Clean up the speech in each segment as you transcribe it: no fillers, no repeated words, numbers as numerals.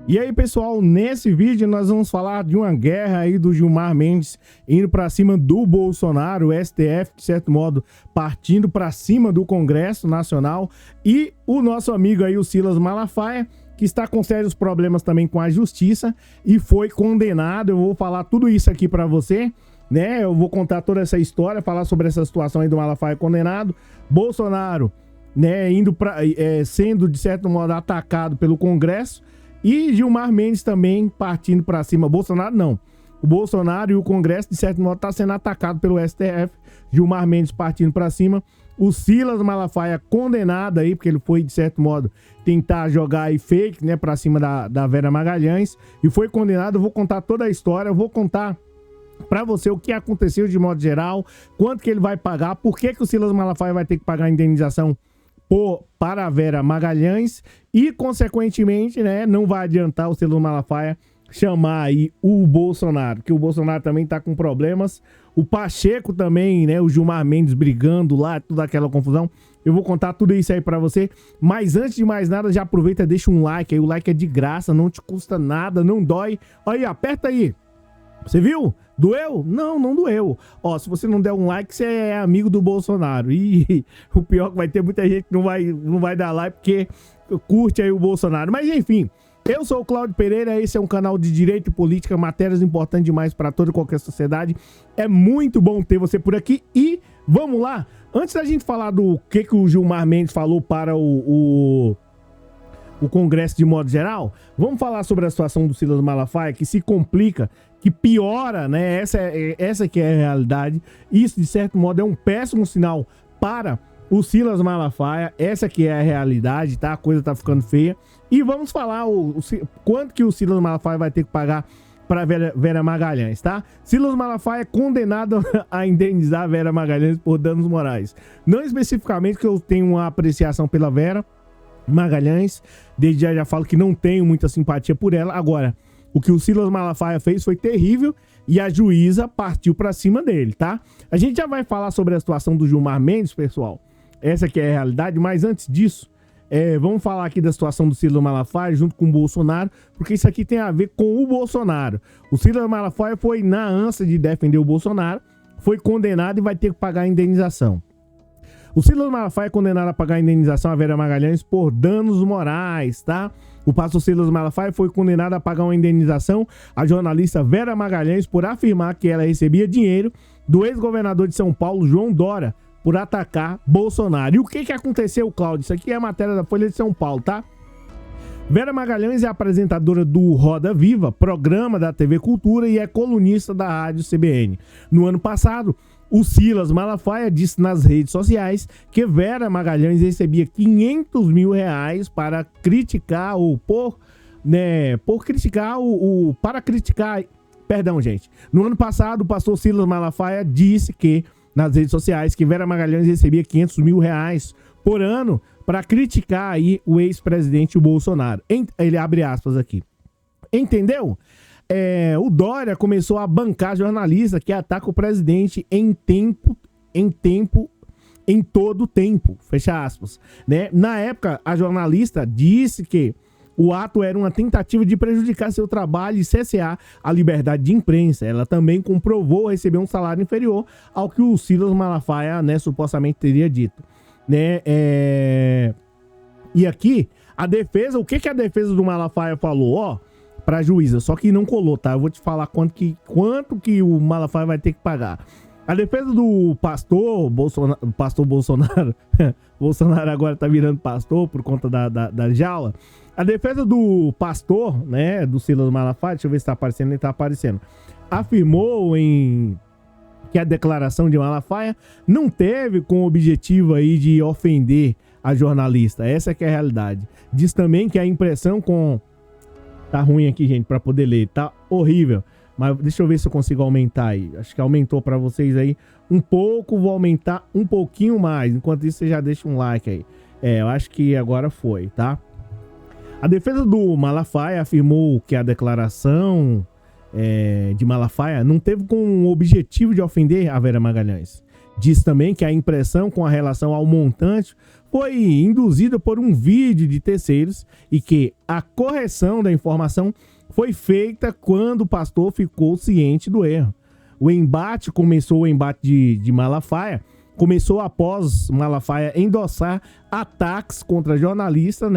E aí, pessoal, nesse vídeo nós vamos falar de uma guerra aí do Gilmar Mendes indo para cima do Bolsonaro, o STF, de certo modo, partindo para cima do Congresso Nacional, e o nosso amigo aí, o Silas Malafaia, que está com sérios problemas também com a justiça e foi condenado. Eu vou falar tudo isso aqui para você, né? Eu vou contar toda essa história, falar sobre essa situação aí do Malafaia condenado, Bolsonaro, né, sendo de certo modo atacado pelo Congresso, e Gilmar Mendes também partindo para cima. Bolsonaro não. O Bolsonaro e o Congresso, de certo modo, tá sendo atacado pelo STF. Gilmar Mendes partindo para cima. O Silas Malafaia condenado aí, porque ele foi, de certo modo, tentar jogar aí fake, né, para cima da Vera Magalhães. E foi condenado. Eu vou contar toda a história. Eu vou contar para você o que aconteceu de modo geral, quanto que ele vai pagar, por que o Silas Malafaia vai ter que pagar a indenização para a Vera Magalhães e, consequentemente, né, não vai adiantar o Silas Malafaia chamar aí o Bolsonaro, que o Bolsonaro também tá com problemas, o Pacheco também, né, o Gilmar Mendes brigando lá, toda aquela confusão. Eu vou contar tudo isso aí pra você, mas antes de mais nada, já aproveita, deixa um like aí, o like é de graça, não te custa nada, não dói. Aí, aperta aí. Você viu? Doeu? Não, não doeu. Ó, se você não der um like, você é amigo do Bolsonaro. E o pior é que vai ter muita gente que não vai dar like porque curte aí o Bolsonaro. Mas enfim, eu sou o Cláudio Pereira, esse é um canal de direito e política, matérias importantes demais para toda e qualquer sociedade. É muito bom ter você por aqui e vamos lá. Antes da gente falar do que o Gilmar Mendes falou para o Congresso de modo geral, vamos falar sobre a situação do Silas Malafaia, que se complica, que piora, né? Essa que é a realidade. Isso, de certo modo, é um péssimo sinal para o Silas Malafaia. Essa que é a realidade, tá? A coisa tá ficando feia. E vamos falar quanto que o Silas Malafaia vai ter que pagar para Vera Magalhães, tá? Silas Malafaia é condenado a indenizar a Vera Magalhães por danos morais. Não especificamente que eu tenho uma apreciação pela Vera Magalhães, desde já falo que não tenho muita simpatia por ela. Agora, o que o Silas Malafaia fez foi terrível e a juíza partiu pra cima dele, tá? A gente já vai falar sobre a situação do Gilmar Mendes, pessoal. Essa que é a realidade, mas antes disso, vamos falar aqui da situação do Silas Malafaia junto com o Bolsonaro, porque isso aqui tem a ver com o Bolsonaro. O Silas Malafaia foi na ânsia de defender o Bolsonaro, foi condenado e vai ter que pagar a indenização. O Silas Malafaia é condenado a pagar a indenização a Vera Magalhães por danos morais, tá? O pastor Silas Malafaia foi condenado a pagar uma indenização à jornalista Vera Magalhães por afirmar que ela recebia dinheiro do ex-governador de São Paulo, João Dória, por atacar Bolsonaro. E o que aconteceu, Cláudio? Isso aqui é a matéria da Folha de São Paulo, tá? Vera Magalhães é apresentadora do Roda Viva, programa da TV Cultura, e é colunista da Rádio CBN. No ano passado, o Silas Malafaia disse nas redes sociais que Vera Magalhães recebia 500 mil reais para criticar Perdão, gente. No ano passado, o pastor Silas Malafaia disse que, nas redes sociais, que Vera Magalhães recebia 500 mil reais por ano para criticar aí o ex-presidente Bolsonaro. Ele abre aspas aqui. Entendeu? O Dória começou a bancar jornalista que ataca o presidente em todo tempo, fecha aspas, né? Na época, a jornalista disse que o ato era uma tentativa de prejudicar seu trabalho e cercear a liberdade de imprensa. Ela também comprovou receber um salário inferior ao que o Silas Malafaia, né, supostamente teria dito, né? E aqui, a defesa, o que a defesa do Malafaia falou, ó, pra juíza, só que não colou, tá? Eu vou te falar quanto que o Malafaia vai ter que pagar. A defesa do pastor Bolsonaro, Bolsonaro agora tá virando pastor por conta da jaula. A defesa do pastor, né, do Silas Malafaia, deixa eu ver se tá aparecendo, ele tá aparecendo, afirmou que a declaração de Malafaia não teve com o objetivo aí de ofender a jornalista. Essa que é a realidade. Diz também que a impressão Tá ruim aqui, gente, pra poder ler. Tá horrível. Mas deixa eu ver se eu consigo aumentar aí. Acho que aumentou pra vocês aí um pouco. Vou aumentar um pouquinho mais. Enquanto isso, você já deixa um like aí. Eu acho que agora foi, tá? A defesa do Malafaia afirmou que a declaração de Malafaia não teve com o objetivo de ofender a Vera Magalhães. Diz também que a impressão com a relação ao montante foi induzida por um vídeo de terceiros e que a correção da informação foi feita quando o pastor ficou ciente do erro. O embate de Malafaia começou após Malafaia endossar ataques contra jornalista,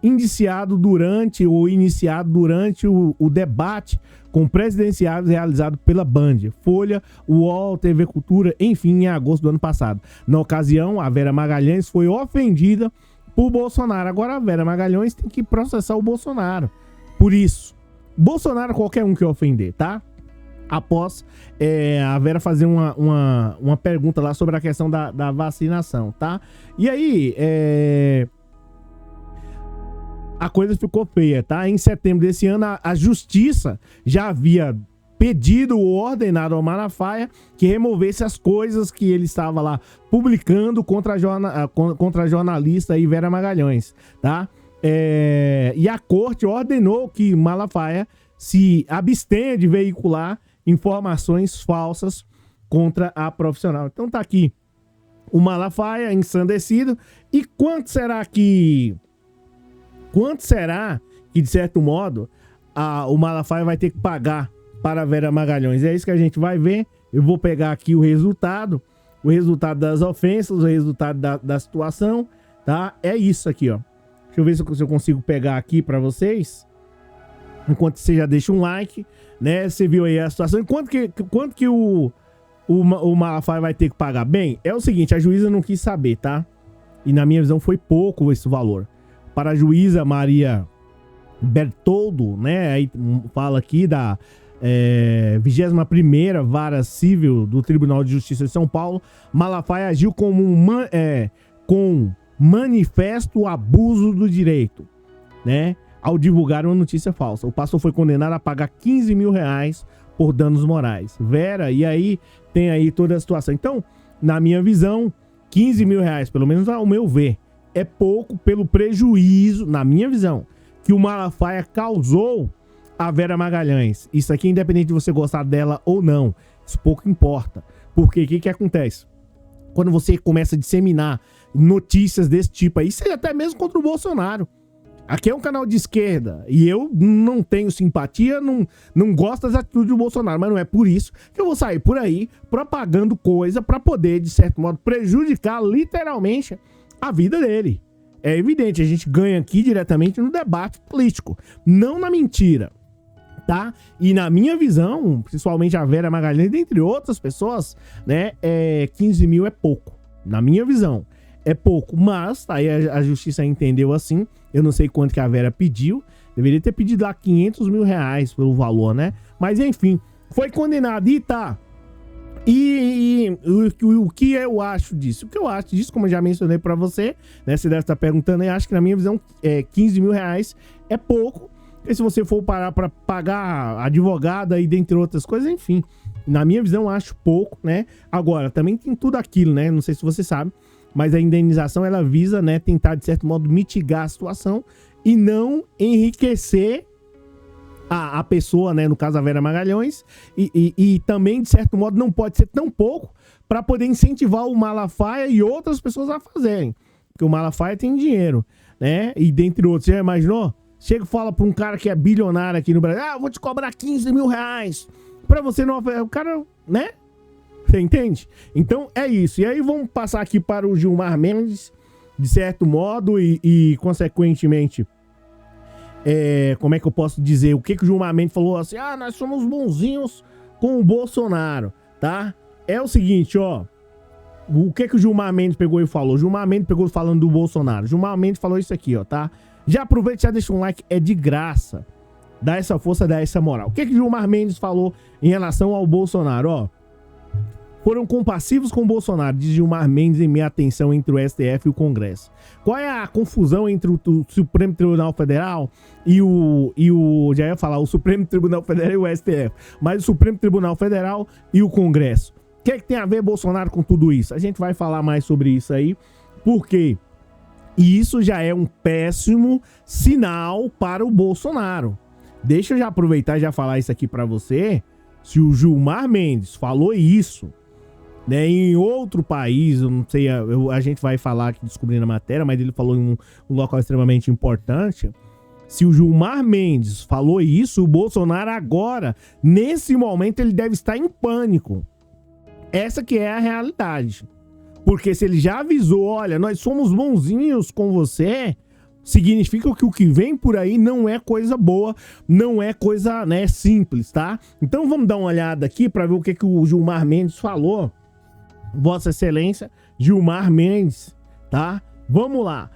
iniciado durante o debate com presidenciáveis realizado pela Band, Folha, UOL, TV Cultura, enfim, em agosto do ano passado. Na ocasião, a Vera Magalhães foi ofendida por Bolsonaro. Agora a Vera Magalhães tem que processar o Bolsonaro. Por isso, Bolsonaro qualquer um que ofender, tá? Após a Vera fazer uma pergunta lá sobre a questão da vacinação, tá? E aí, a coisa ficou feia, tá? Em setembro desse ano, a Justiça já havia pedido ou ordenado ao Malafaia que removesse as coisas que ele estava lá publicando contra a jornalista Vera Magalhães, tá? E a corte ordenou que Malafaia se abstenha de veicular informações falsas contra a profissional. Então tá aqui o Malafaia ensandecido. E quanto será que de certo modo o Malafaia vai ter que pagar para a Vera Magalhães? É isso que a gente vai ver. Eu vou pegar aqui o resultado das ofensas, o resultado da situação, tá? É isso aqui, ó. Deixa eu ver se eu consigo pegar aqui para vocês. Enquanto você já deixa um like, né? Você viu aí a situação. Quanto que o Malafaia vai ter que pagar? Bem, é o seguinte, a juíza não quis saber, tá? E na minha visão foi pouco esse valor. Para a juíza Maria Bertoldo, né? Aí fala aqui da 21ª Vara Civil do Tribunal de Justiça de São Paulo, Malafaia agiu como com manifesto abuso do direito, né? Ao divulgar uma notícia falsa. O pastor foi condenado a pagar 15 mil reais por danos morais. Vera, e aí tem aí toda a situação. Então, na minha visão, 15 mil reais, pelo menos ao meu ver, é pouco pelo prejuízo, na minha visão, que o Malafaia causou a Vera Magalhães. Isso aqui, independente de você gostar dela ou não, isso pouco importa. Porque o que acontece? Quando você começa a disseminar notícias desse tipo aí, seja até mesmo contra o Bolsonaro. Aqui é um canal de esquerda e eu não tenho simpatia, não gosto das atitudes do Bolsonaro, mas não é por isso que eu vou sair por aí propagando coisa para poder, de certo modo, prejudicar literalmente a vida dele. É evidente, a gente ganha aqui diretamente no debate político, não na mentira, tá? E na minha visão, principalmente a Vera Magalhães, dentre outras pessoas, né, 15 mil é pouco, na minha visão. É pouco, mas aí a justiça entendeu assim. Eu não sei quanto que a Vera pediu. Deveria ter pedido lá 500 mil reais pelo valor, né? Mas enfim, foi condenado e tá. E o que eu acho disso? O que eu acho disso, como eu já mencionei pra você, né? Você deve estar perguntando aí, acho que na minha visão 15 mil reais é pouco. E se você for parar pra pagar advogada e dentre outras coisas, enfim. Na minha visão, acho pouco, né? Agora, também tem tudo aquilo, né? Não sei se você sabe. Mas a indenização, ela visa, né, tentar, de certo modo, mitigar a situação e não enriquecer a pessoa, né, no caso a Vera Magalhães, e também, de certo modo, não pode ser tão pouco para poder incentivar o Malafaia e outras pessoas a fazerem. Porque o Malafaia tem dinheiro, né, e dentre outros, já imaginou? Chega e fala para um cara que é bilionário aqui no Brasil, eu vou te cobrar 15 mil reais para você não... O cara, né? Você entende? Então é isso. E aí vamos passar aqui para o Gilmar Mendes, de certo modo, e consequentemente, como é que eu posso dizer? O que o Gilmar Mendes falou assim? Nós somos bonzinhos com o Bolsonaro, tá? É o seguinte, ó. O que o Gilmar Mendes pegou e falou? O Gilmar Mendes pegou falando do Bolsonaro. O Gilmar Mendes falou isso aqui, ó, tá? Já aproveita e já deixa um like, é de graça. Dá essa força, dá essa moral. O que o Gilmar Mendes falou em relação ao Bolsonaro, ó? Foram compassivos com o Bolsonaro, diz Gilmar Mendes em meia tensão entre o STF e o Congresso. Qual é a confusão entre o Supremo Tribunal Federal e já ia falar, o Supremo Tribunal Federal e o STF, mas o Supremo Tribunal Federal e o Congresso? O que tem a ver Bolsonaro com tudo isso? A gente vai falar mais sobre isso aí, porque isso já é um péssimo sinal para o Bolsonaro. Deixa eu já aproveitar e já falar isso aqui para você, Se o Gilmar Mendes falou isso, né, em outro país, eu não sei, a gente vai falar aqui descobrindo a matéria, mas ele falou em um local extremamente importante. Se o Gilmar Mendes falou isso, o Bolsonaro agora, nesse momento, ele deve estar em pânico. Essa que é a realidade. Porque se ele já avisou, olha, nós somos bonzinhos com você, significa que o que vem por aí não é coisa boa, não é coisa, né, simples, tá? Então vamos dar uma olhada aqui para ver o que o Gilmar Mendes falou. Vossa Excelência Gilmar Mendes, tá? Vamos lá.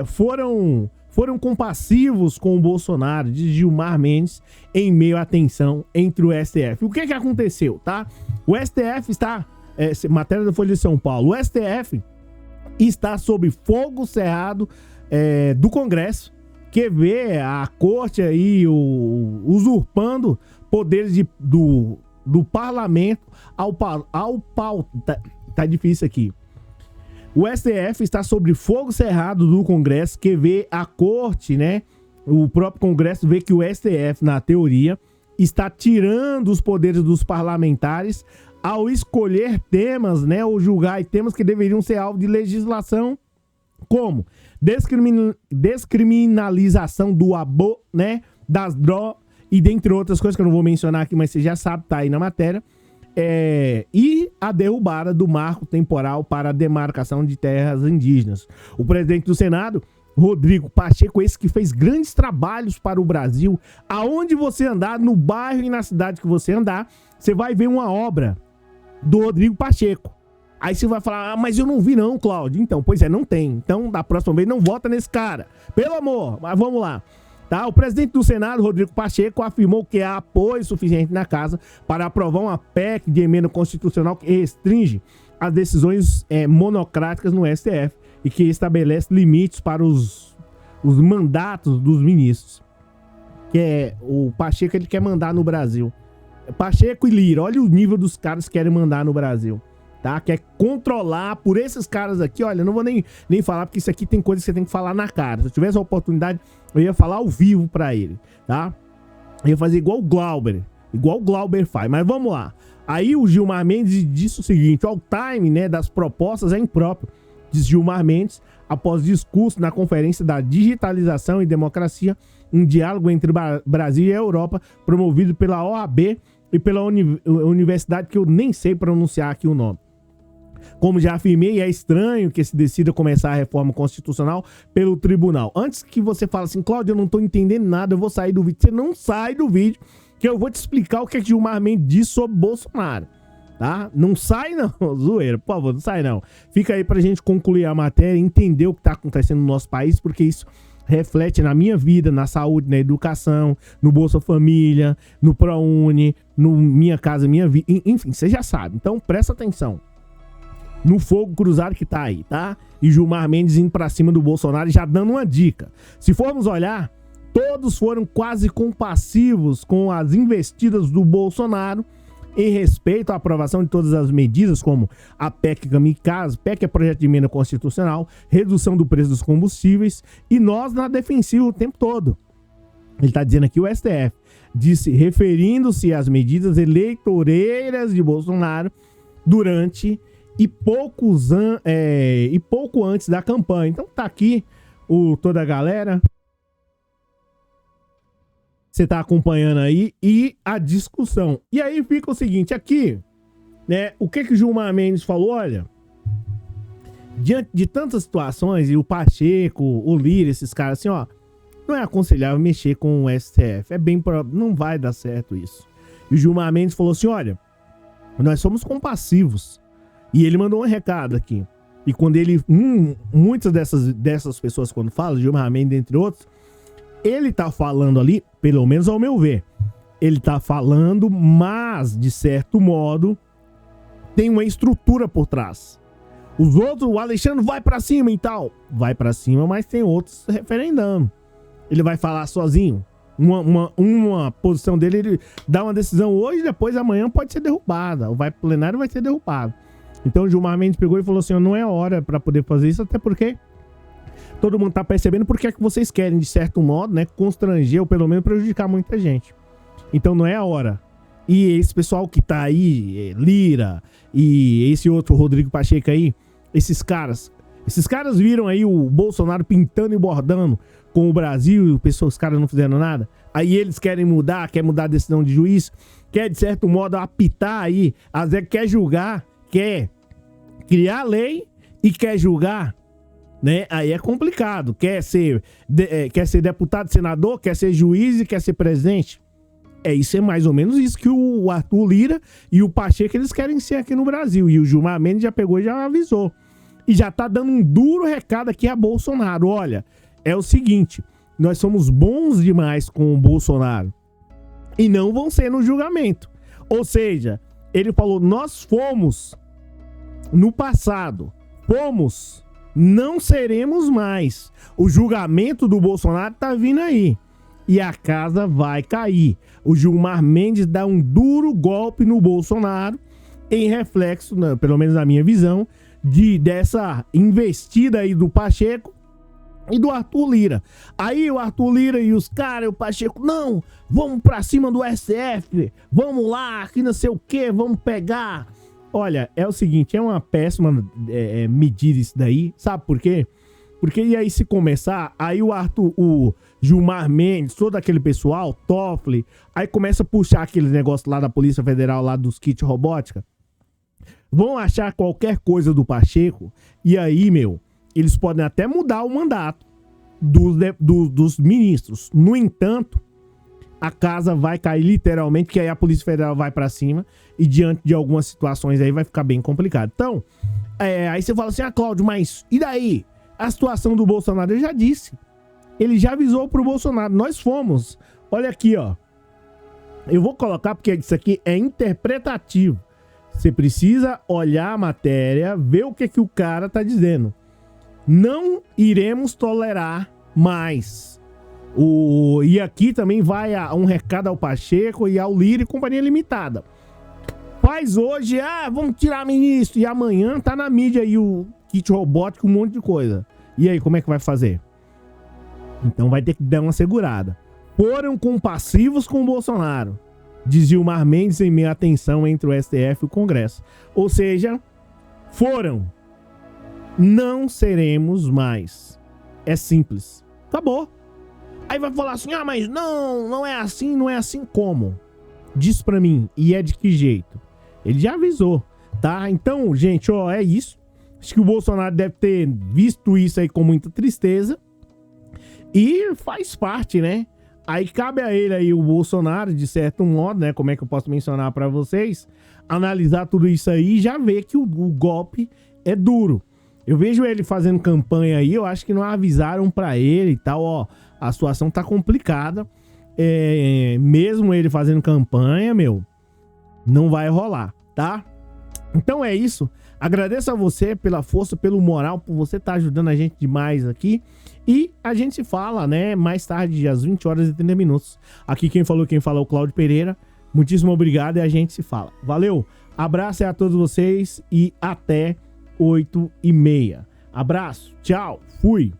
Foram compassivos com o Bolsonaro, diz Gilmar Mendes, em meio à tensão entre o STF. O que aconteceu, tá? O STF está... matéria da Folha de São Paulo. O STF está sob fogo cerrado do Congresso, que vê a corte aí usurpando poderes do parlamento tá difícil aqui. O STF está sob fogo cerrado do Congresso, que vê a corte, né? O próprio Congresso vê que o STF, na teoria, está tirando os poderes dos parlamentares ao escolher temas, né, ou julgar temas que deveriam ser alvo de legislação, como descriminalização do aborto, né, das drogas, e dentre outras coisas que eu não vou mencionar aqui, mas você já sabe, tá aí na matéria, e a derrubada do marco temporal para a demarcação de terras indígenas. O presidente do Senado, Rodrigo Pacheco, esse que fez grandes trabalhos para o Brasil, aonde você andar, no bairro e na cidade que você andar, você vai ver uma obra do Rodrigo Pacheco. Aí você vai falar, mas eu não vi não, Cláudio. Então, pois não tem. Então, da próxima vez, não vota nesse cara. Pelo amor, mas vamos lá. Tá? O presidente do Senado, Rodrigo Pacheco, afirmou que há apoio suficiente na casa para aprovar uma PEC de emenda constitucional que restringe as decisões monocráticas no STF e que estabelece limites para os mandatos dos ministros. Que o Pacheco, ele quer mandar no Brasil. Pacheco e Lira, olha o nível dos caras que querem mandar no Brasil, tá? Quer controlar por esses caras aqui, olha, eu não vou nem falar, porque isso aqui tem coisa que você tem que falar na cara. Se eu tivesse a oportunidade, eu ia falar ao vivo pra ele, tá? Eu ia fazer igual o Glauber faz, mas vamos lá. Aí o Gilmar Mendes disse o seguinte, o time, né, das propostas é impróprio, diz Gilmar Mendes, após discurso na Conferência da Digitalização e Democracia, um diálogo entre Brasil e a Europa, promovido pela OAB e pela universidade que eu nem sei pronunciar aqui o nome. Como já afirmei, é estranho que se decida começar a reforma constitucional pelo tribunal. Antes que você fale assim, Cláudio, eu não tô entendendo nada, eu vou sair do vídeo. Você não sai do vídeo, que eu vou te explicar o que Gilmar Mendes disse sobre Bolsonaro, tá? Não sai não, zoeira, por favor, não sai não. Fica aí pra gente concluir a matéria, entender o que tá acontecendo no nosso país, porque isso reflete na minha vida, na saúde, na educação, no Bolsa Família, no ProUni, no Minha Casa Minha Vida, enfim, você já sabe. Então presta atenção no fogo cruzado que tá aí, tá? E Gilmar Mendes indo pra cima do Bolsonaro, já dando uma dica. Se formos olhar, todos foram quase compassivos com as investidas do Bolsonaro em respeito à aprovação de todas as medidas, como a PEC Kamikaze, PEC é projeto de emenda constitucional, redução do preço dos combustíveis, e nós na defensiva o tempo todo. Ele está dizendo aqui, o STF disse, referindo-se às medidas eleitoreiras de Bolsonaro durante e pouco antes da campanha. Então tá aqui toda a galera. Você tá acompanhando aí e a discussão. E aí fica o seguinte, aqui, né? O que o Gilmar Mendes falou? Olha, diante de tantas situações, e o Pacheco, o Lira, esses caras assim, ó, não é aconselhável mexer com o STF. Não vai dar certo isso. E o Gilmar Mendes falou assim, olha, nós somos compassivos. E ele mandou um recado aqui. E quando ele, muitas dessas pessoas quando falam, Gilmar Mendes, entre outros, ele tá falando ali, pelo menos ao meu ver, ele tá falando, mas, de certo modo, tem uma estrutura por trás. Os outros, o Alexandre vai pra cima e tal. Vai pra cima, mas tem outros referendando. Ele vai falar sozinho. Uma posição dele, ele dá uma decisão hoje, depois amanhã pode ser derrubada. Ou vai pro plenário, vai ser derrubado. Então o Gilmar Mendes pegou e falou assim, não é hora pra poder fazer isso, até porque todo mundo tá percebendo porque é que vocês querem, de certo modo, né, constranger ou pelo menos prejudicar muita gente. Então não é a hora. E esse pessoal que tá aí, Lira e esse outro Rodrigo Pacheco aí, esses caras viram aí o Bolsonaro pintando e bordando com o Brasil e os caras não fizeram nada. Aí eles querem mudar, quer mudar a decisão de juiz, quer de certo modo apitar aí, às vezes quer julgar, quer criar lei e quer julgar, né? Aí é complicado. Quer ser deputado, senador, quer ser juiz e quer ser presidente. Isso é mais ou menos isso que o Arthur Lira e o Pacheco eles querem ser aqui no Brasil. E o Gilmar Mendes já pegou e já avisou. E já tá dando um duro recado aqui a Bolsonaro. Olha, é o seguinte, nós somos bons demais com o Bolsonaro e não vão ser no julgamento. Ou seja, ele falou, nós fomos no passado, não seremos mais. O julgamento do Bolsonaro tá vindo aí e a casa vai cair. O Gilmar Mendes dá um duro golpe no Bolsonaro em reflexo, pelo menos na minha visão, dessa investida aí do Pacheco e do Arthur Lira. Aí o Arthur Lira e os caras, o Pacheco, não, vamos pra cima do STF, vamos lá, que não sei o que, vamos pegar. Olha, é o seguinte, é uma péssima medida isso daí, sabe por quê? Porque e aí se começar, aí o Gilmar Mendes, todo aquele pessoal, Toffoli, aí começa a puxar aqueles negócios lá da Polícia Federal, lá dos kits robótica, vão achar qualquer coisa do Pacheco, e aí, eles podem até mudar o mandato dos ministros. No entanto, a casa vai cair literalmente, que aí a Polícia Federal vai pra cima e diante de algumas situações aí vai ficar bem complicado. Então, aí você fala assim, Cláudio, mas e daí? A situação do Bolsonaro, eu já disse. Ele já avisou pro Bolsonaro, nós fomos. Olha aqui, ó. Eu vou colocar porque isso aqui é interpretativo. Você precisa olhar a matéria, ver o que o cara tá dizendo. Não iremos tolerar mais. E aqui também vai um recado ao Pacheco e ao Lira e Companhia Limitada. Faz hoje, vamos tirar ministro. E amanhã tá na mídia aí o kit robótico, um monte de coisa. E aí, como é que vai fazer? Então vai ter que dar uma segurada. Foram compassivos com o Bolsonaro, diz Gilmar Mendes em meio à tensão entre o STF e o Congresso. Ou seja, foram. Não seremos mais. É simples. Acabou. Aí vai falar assim, mas não é assim, não é assim como? Diz pra mim, e é de que jeito? Ele já avisou, tá? Então, gente, é isso. Acho que o Bolsonaro deve ter visto isso aí com muita tristeza. E faz parte, né? Aí cabe a ele aí, o Bolsonaro, de certo modo, né? Como é que eu posso mencionar pra vocês? Analisar tudo isso aí e já ver que o golpe é duro. Eu vejo ele fazendo campanha aí, eu acho que não avisaram pra ele e tal, a situação tá complicada. Mesmo ele fazendo campanha, não vai rolar, tá? Então é isso. Agradeço a você pela força, pelo moral, por você estar ajudando a gente demais aqui. E a gente se fala, né, mais tarde, às 20 horas e 30 minutos. Aqui quem falou é o Cláudio Pereira. Muitíssimo obrigado e a gente se fala. Valeu, abraço a todos vocês e até 8h30. Abraço, tchau, fui.